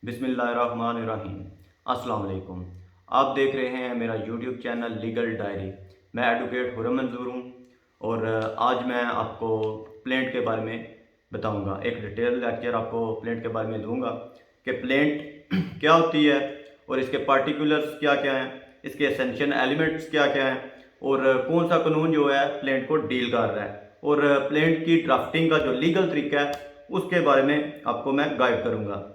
بسم اللہ الرحمن الرحیم۔ السلام علیکم۔ آپ دیکھ رہے ہیں میرا یوٹیوب چینل لیگل ڈائری۔ میں ایڈوکیٹ حرم منظور ہوں اور آج میں آپ کو پلینٹ کے بارے میں بتاؤں گا۔ ایک ڈیٹیل لیکچر آپ کو پلینٹ کے بارے میں دوں گا کہ پلینٹ کیا ہوتی ہے اور اس کے پارٹیکولرز کیا کیا ہیں، اس کے اسینشل ایلیمنٹس کیا کیا ہیں اور کون سا قانون جو ہے پلینٹ کو ڈیل کر رہا ہے، اور پلینٹ کی ڈرافٹنگ کا جو لیگل طریقہ ہے اس کے بارے میں آپ کو میں گائیڈ کروں گا۔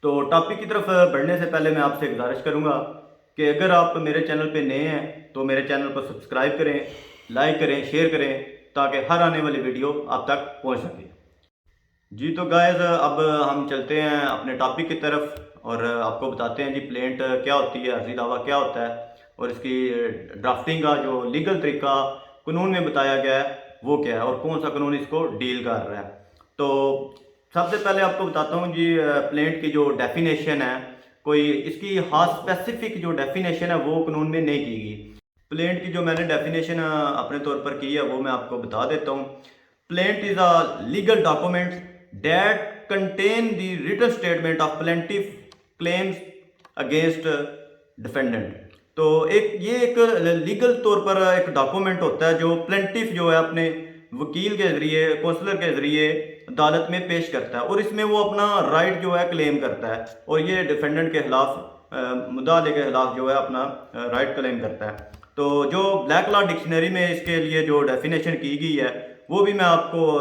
تو ٹاپک کی طرف بڑھنے سے پہلے میں آپ سے گزارش کروں گا کہ اگر آپ میرے چینل پہ نئے ہیں تو میرے چینل کو سبسکرائب کریں، لائک کریں، شیئر کریں تاکہ ہر آنے والی ویڈیو آپ تک پہنچ سکے۔ جی تو گائز، اب ہم چلتے ہیں اپنے ٹاپک کی طرف اور آپ کو بتاتے ہیں جی پلینٹ کیا ہوتی ہے، عرضی دعویٰ کیا ہوتا ہے اور اس کی ڈرافٹنگ کا جو لیگل طریقہ قانون میں بتایا گیا ہے وہ کیا ہے اور کون سا قانون اس کو ڈیل کر رہا ہے۔ تو سب سے پہلے آپ کو بتاتا ہوں جی پلینٹ کی جو ڈیفینیشن ہے، کوئی اس کی خاص اسپیسیفک جو ڈیفینیشن ہے وہ قانون میں نہیں کی گئی۔ پلینٹ کی جو میں نے ڈیفینیشن اپنے طور پر کی ہے وہ میں آپ کو بتا دیتا ہوں۔ Plaint is a legal document that contain the written statement of plaintiff claims against defendant. تو یہ ایک لیگل طور پر ایک ڈاکومنٹ ہوتا ہے جو پلینٹیف جو ہے اپنے وکیل کے ذریعے، کونسلر کے ذریعے عدالت میں پیش کرتا ہے اور اس میں وہ اپنا رائٹ جو ہے کلیم کرتا ہے اور یہ ڈیفینڈنٹ کے خلاف، مدعا کے خلاف جو ہے اپنا رائٹ کلیم کرتا ہے۔ تو جو بلیک لا ڈکشنری میں اس کے لیے جو ڈیفینیشن کی گئی ہے وہ بھی میں آپ کو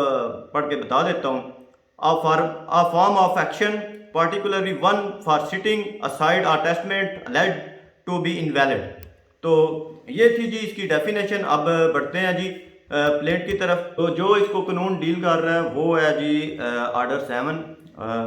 پڑھ کے بتا دیتا ہوں۔ A form of action, particularly one for setting aside a testament alleged to be invalid۔ تو یہ تھی جی اس کی ڈیفینیشن۔ اب بڑھتے ہیں جی پلینٹ کی طرف۔ تو جو اس کو قانون ڈیل کر رہا ہے وہ ہے جی order 7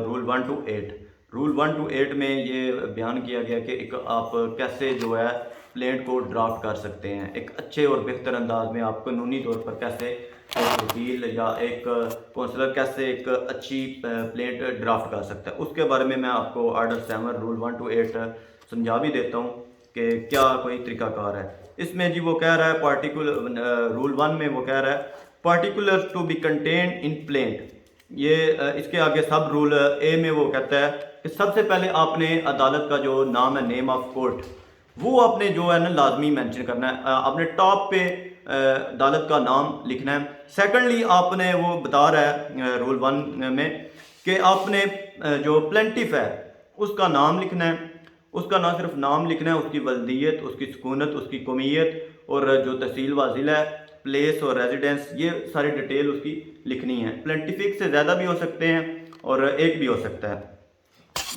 rule 1 to 8۔ Rule 1 to 8 میں یہ بیان کیا گیا کہ آپ کیسے جو ہے پلینٹ کو ڈرافٹ کر سکتے ہیں، ایک اچھے اور بہتر انداز میں آپ قانونی طور پر کیسے ایک وکیل یا ایک کونسلر کیسے ایک اچھی پلینٹ ڈرافٹ کر سکتا ہے، اس کے بارے میں آپ کو آرڈر 7 رول 1 to 8 سمجھا بھی دیتا ہوں کہ کیا کوئی طریقہ کار ہے۔ اس میں جی وہ کہہ رہا ہے رول 1 میں وہ کہہ رہا ہے particular to be contained in planet. یہ اس کے آگے سب رول اے میں وہ کہتا ہے کہ سب سے پہلے آپ نے عدالت کا جو نام ہے، نیم آف کورٹ، وہ آپ نے جو ہے نا لازمی مینشن کرنا ہے۔ آپ نے ٹاپ پہ عدالت کا نام لکھنا ہے۔ سیکنڈلی آپ نے وہ بتا رہا ہے رول 1 میں کہ آپ نے جو پلینٹیف ہے اس کا نام لکھنا ہے۔ اس کا نہ صرف نام لکھنا ہے، اس کی ولدیت، اس کی سکونت، اس کی قومیت اور جو تحصیل و ضلع ہے، پلیس اور ریزیڈنس، یہ ساری ڈیٹیل اس کی لکھنی ہے۔ پلینٹیفک سے زیادہ بھی ہو سکتے ہیں اور ایک بھی ہو سکتا ہے۔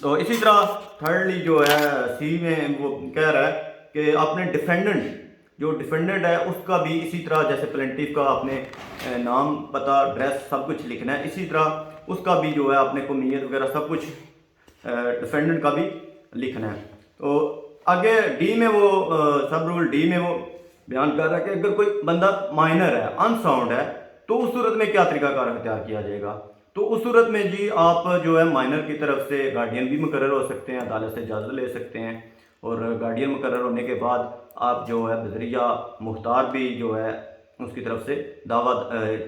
تو اسی طرح تھرڈلی جو ہے سی میں وہ کہہ رہا ہے کہ آپ نے ڈیفینڈنٹ، جو ڈیفینڈنٹ ہے اس کا بھی اسی طرح جیسے پلینٹیف کا آپ نے نام، پتہ، ایڈریس سب کچھ لکھنا ہے، اسی طرح اس کا بھی جو ہے آپ نے قومیت وغیرہ سب کچھ ڈیفینڈنٹ کا بھی لکھنا ہے۔ تو آگے ڈی میں وہ سب رول ڈی میں وہ بیان کر رہا ہے کہ اگر کوئی بندہ مائنر ہے، انساؤنڈ ہے، تو اس صورت میں کیا طریقہ کار اختیار کیا جائے گا۔ تو اس صورت میں جی آپ جو ہے مائنر کی طرف سے گارڈین بھی مقرر ہو سکتے ہیں، عدالت سے اجازت لے سکتے ہیں، اور گارڈین مقرر ہونے کے بعد آپ جو ہے بذریعہ مختار بھی جو ہے اس کی طرف سے دعویٰ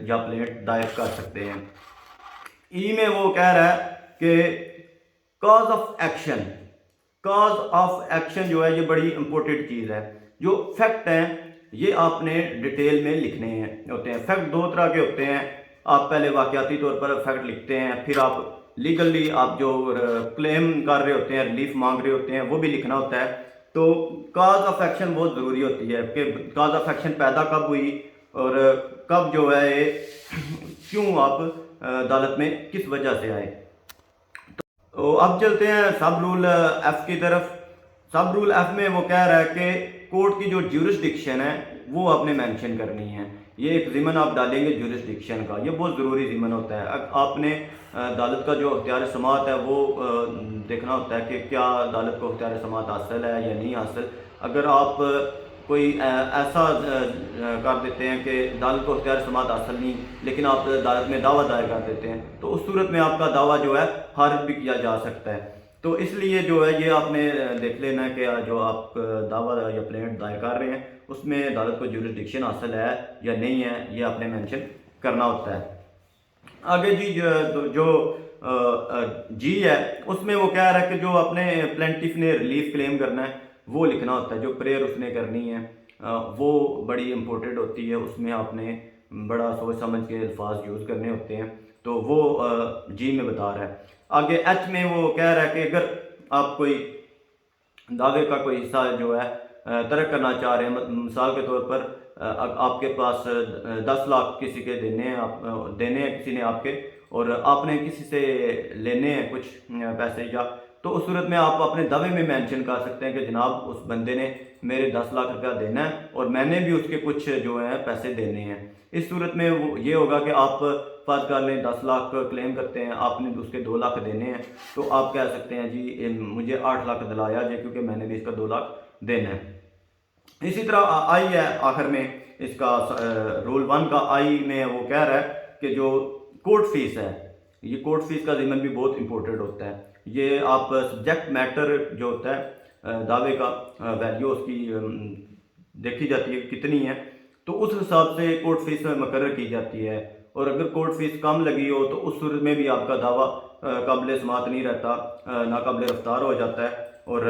یا پلینٹ دائر کر سکتے ہیں۔ ای میں وہ کہہ رہا ہے کہ cause of action, cause of action جو ہے یہ بڑی امپورٹنٹ چیز ہے۔ جو فیکٹ ہیں یہ آپ نے ڈیٹیل میں لکھنے ہوتے ہیں۔ فیکٹ دو طرح کے ہوتے ہیں، آپ پہلے واقعاتی طور پر فیکٹ لکھتے ہیں، پھر آپ لیگلی آپ جو کلیم کر رہے ہوتے ہیں، ریلیف مانگ رہے ہوتے ہیں، وہ بھی لکھنا ہوتا ہے۔ تو کاز آف ایکشن بہت ضروری ہوتی ہے کہ کاز آف ایکشن پیدا کب ہوئی اور کب جو ہے کیوں آپ عدالت میں کس وجہ سے آئے۔ تو اب چلتے ہیں سب رول ایف کی طرف۔ سب رول ایف میں وہ کہہ رہا ہے کہ کورٹ کی جو جیورسڈکشن ہے وہ آپ نے مینشن کرنی ہے۔ یہ ایک ضمن آپ ڈالیں گے جیورسڈکشن کا، یہ بہت ضروری ضمن ہوتا ہے۔ آپ نے عدالت کا جو اختیار سماعت ہے وہ دیکھنا ہوتا ہے کہ کیا عدالت کو اختیار سماعت حاصل ہے یا نہیں حاصل۔ اگر آپ کوئی ایسا کر دیتے ہیں کہ عدالت کو اختیار سماعت حاصل نہیں لیکن آپ عدالت میں دعویٰ دائر کر دیتے ہیں تو اس صورت میں آپ کا دعویٰ جو ہے خارج بھی کیا جا سکتا ہے۔ تو اس لیے جو ہے یہ آپ نے دیکھ لینا ہے کہ جو آپ دعویٰ یا پلینٹ دائر کر رہے ہیں اس میں عدالت کو جیورسڈکشن حاصل ہے یا نہیں ہے، یہ آپ نے مینشن کرنا ہوتا ہے۔ آگے جی جو جی ہے اس میں وہ کہہ رہا ہے کہ جو اپنے پلینٹیف نے ریلیف کلیم کرنا ہے وہ لکھنا ہوتا ہے، جو پریئر اس نے کرنی ہے وہ بڑی امپورٹنٹ ہوتی ہے، اس میں آپ نے بڑا سوچ سمجھ کے الفاظ یوز کرنے ہوتے ہیں، تو وہ جی میں بتا رہا ہے۔ آگے ایچ میں وہ کہہ رہا ہے کہ اگر آپ کوئی دعوے کا کوئی حصہ جو ہے ترک کرنا چاہ رہے ہیں، مثال کے طور پر آپ کے پاس 10 لاکھ کسی کے دینے ہیں کسی نے آپ کے، اور آپ نے کسی سے لینے ہیں کچھ پیسے، یا تو اس صورت میں آپ اپنے دعوے میں مینشن کر سکتے ہیں کہ جناب اس بندے نے میرے 10 لاکھ روپیہ دینا ہے اور میں نے بھی اس کے کچھ جو ہیں پیسے دینے ہیں۔ اس صورت میں وہ یہ ہوگا کہ آپ فرض کر لیں 10 لاکھ کلیم کرتے ہیں، آپ نے اس کے 2 لاکھ دینے ہیں، تو آپ کہہ سکتے ہیں جی مجھے 8 لاکھ دلایا جائے کیونکہ میں نے بھی اس کا 2 لاکھ دینا ہے۔ اسی طرح آئی ہے آخر میں اس کا رول 1 کا آئی میں وہ کہہ رہا ہے کہ جو کورٹ فیس ہے، یہ کورٹ فیس کا ضمن بھی بہت امپورٹنٹ ہوتا ہے، یہ آپ سبجیکٹ میٹر جو ہوتا ہے دعوے کا ویلیو اس کی دیکھی جاتی ہے کتنی ہے، تو اس حساب سے کورٹ فیس مقرر کی جاتی ہے، اور اگر کورٹ فیس کم لگی ہو تو اس صورت میں بھی آپ کا دعویٰ قابل سماعت نہیں رہتا، ناقابل رفتار ہو جاتا ہے اور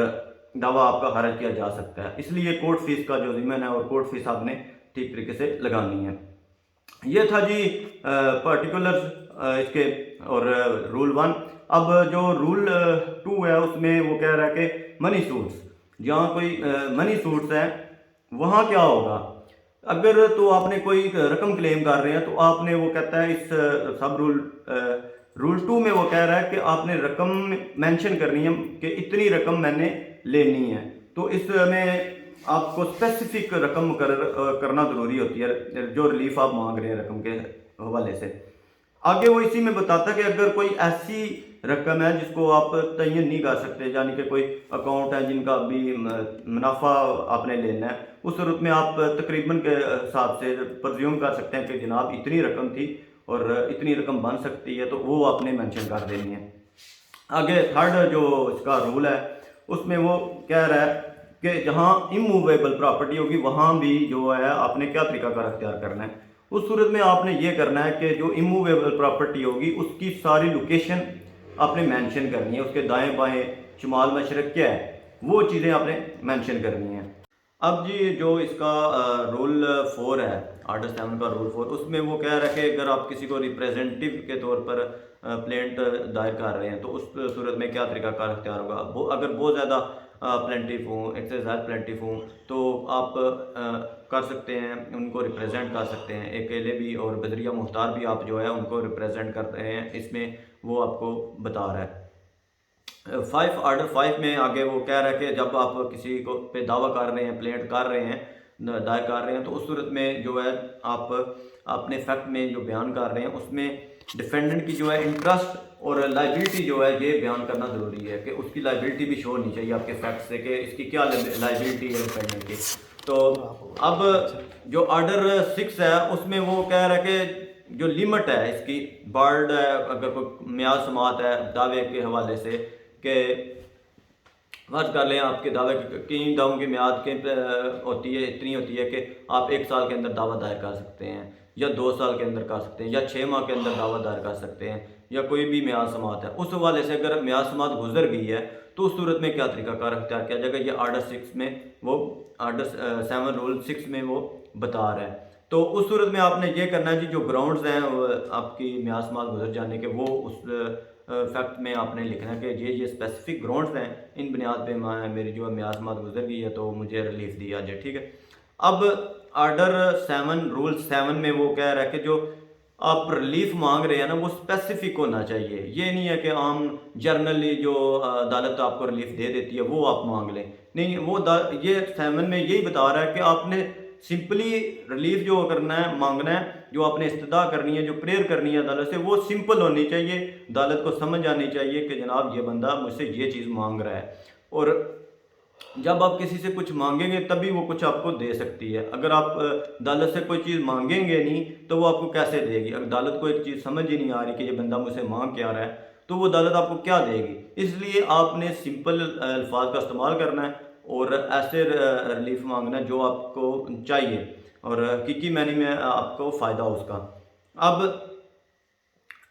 دعویٰ آپ کا خارج کیا جا سکتا ہے۔ اس لیے کورٹ فیس کا جو ضمن ہے اور کورٹ فیس آپ نے ٹھیک طریقے سے لگانی ہے۔ یہ تھا جی پرٹیکولر اس کے اور رول 1۔ اب جو رول 2 ہے اس میں وہ کہہ رہا ہے کہ منی سوٹس، جہاں کوئی منی سوٹس ہے وہاں کیا ہوگا؟ اگر تو آپ نے کوئی رقم کلیم کر رہے ہیں تو آپ نے وہ کہتا ہے اس سب رول 2 میں وہ کہہ رہا ہے کہ آپ نے رقم مینشن کرنی ہے کہ اتنی رقم میں نے لینی ہے، تو اس میں آپ کو اسپیسیفک رقم مقرر کرنا ضروری ہوتی ہے جو ریلیف آپ مانگ رہے ہیں رقم کے حوالے سے۔ آگے وہ اسی میں بتاتا ہے کہ اگر کوئی ایسی رقم ہے جس کو آپ تعین نہیں کر سکتے، یعنی کہ کوئی اکاؤنٹ ہے جن کا ابھی منافع آپ نے لینا ہے، اس صورت میں آپ تقریباً کے حساب سے پرزیوم کر سکتے ہیں کہ جناب اتنی رقم تھی اور اتنی رقم بن سکتی ہے، تو وہ آپ نے مینشن کر دینی ہے۔ آگے تھرڈ جو اس کا رول ہے اس میں وہ کہہ رہا ہے کہ جہاں اموویبل پراپرٹی ہوگی وہاں بھی جو ہے آپ نے کیا طریقہ کار اختیار کرنا ہے۔ اس صورت میں آپ نے یہ کرنا ہے کہ جو اموویبل پراپرٹی ہوگی اس کی ساری لوکیشن آپ نے مینشن کرنی ہے، اس کے دائیں بائیں شمال مشرق کیا ہے وہ چیزیں آپ نے مینشن کرنی ہیں۔ اب جی جو اس کا رول 4 ہے، آرڈر 7 کا رول 4، اس میں وہ کہہ رہا ہے کہ اگر آپ کسی کو ریپریزنٹیو کے طور پر پلینٹ دائر کر رہے ہیں تو اس صورت میں کیا طریقہ کار اختیار ہوگا۔ اگر بہت زیادہ پلینٹیف ہوں، ایک سے زیادہ پلینٹیف ہوں، تو آپ کر سکتے ہیں ان کو ریپریزنٹ کر سکتے ہیں، اکیلے بھی اور بذریعہ مختار بھی آپ جو ہے ان کو ریپریزنٹ کر رہے ہیں، اس میں وہ آپ کو بتا رہا ہے۔ 5 آرڈر 5 میں آگے وہ کہہ رہا ہے کہ جب آپ کسی کو پہ دعویٰ کر رہے ہیں، پلینٹ کر رہے ہیں، دائر کر رہے ہیں، تو اس صورت میں جو ہے آپ اپنے فیکٹ میں جو بیان کر رہے ہیں اس میں ڈیفینڈنٹ کی جو ہے انٹرسٹ اور لائبلٹی جو ہے یہ بیان کرنا ضروری ہے کہ اس کی لائبلٹی بھی شو ہونی چاہیے آپ کے فیکٹ سے کہ اس کی کیا لائبلٹی ہے ڈیفینڈنٹ کی۔ تو اب جو آرڈر 6 ہے اس میں وہ کہہ رہا ہے کہ جو لیمٹ ہے اس کی بارڈ ہے، اگر کوئی میعاد سماعت ہے دعوے کے حوالے سے، کہ فرض کر لیں آپ کے دعوے کی دعووں کی میعاد ہوتی ہے، اتنی ہوتی ہے کہ آپ 1 سال کے اندر دعویٰ دائر کر سکتے ہیں، یا 2 سال کے اندر کر سکتے ہیں، یا 6 ماہ کے اندر دعویٰ دائر کر سکتے ہیں، یا کوئی بھی میعاد سماعت ہے۔ اس حوالے سے اگر میعاد سماعت گزر گئی ہے تو اس صورت میں کیا طریقہ کار اختیار کیا جائے گا، یہ آرڈر 6 میں وہ آرڈر 7 رول 6 میں وہ بتا رہا ہے۔ تو اس صورت میں آپ نے یہ کرنا ہے جی جو گراؤنڈز ہیں آپ کی میعاد سماعت گزر جانے کے، وہ اس فیکٹ میں آپ نے لکھنا ہے کہ یہ اسپیسیفک گراؤنڈز ہیں، ان بنیاد پہ میری جو میعاد سماعت گزر گئی ہے تو مجھے ریلیف دیا جائے، ٹھیک ہے۔ اب آرڈر 7 رول 7 میں وہ کہہ رہا ہے کہ جو آپ ریلیف مانگ رہے ہیں نا وہ اسپیسیفک ہونا چاہیے، یہ نہیں ہے کہ عام جرنلی جو عدالت آپ کو ریلیف دے دیتی ہے وہ آپ مانگ لیں، نہیں، وہ یہ 7 میں یہی بتا رہا ہے کہ آپ نے سمپلی ریلیف جو کرنا ہے، مانگنا ہے، جو آپ نے استدعا کرنی ہے، جو پریئر کرنی ہے عدالت سے، وہ سمپل ہونی چاہیے، عدالت کو سمجھ آنی چاہیے کہ جناب یہ بندہ مجھ سے یہ چیز مانگ رہا ہے، اور جب آپ کسی سے کچھ مانگیں گے تبھی وہ کچھ آپ کو دے سکتی ہے۔ اگر آپ عدالت سے کوئی چیز مانگیں گے نہیں تو وہ آپ کو کیسے دے گی؟ اگر عدالت کو ایک چیز سمجھ ہی نہیں آ رہی کہ یہ بندہ مجھ سے مانگ کیا رہا ہے تو وہ عدالت آپ کو کیا دے گی؟ اس لیے آپ نے سمپل الفاظ کا استعمال کرنا ہے اور ایسے ریلیف مانگنا ہے جو آپ کو چاہیے اور حقیقی معنی میں آپ کو فائدہ ہو اس کا۔ اب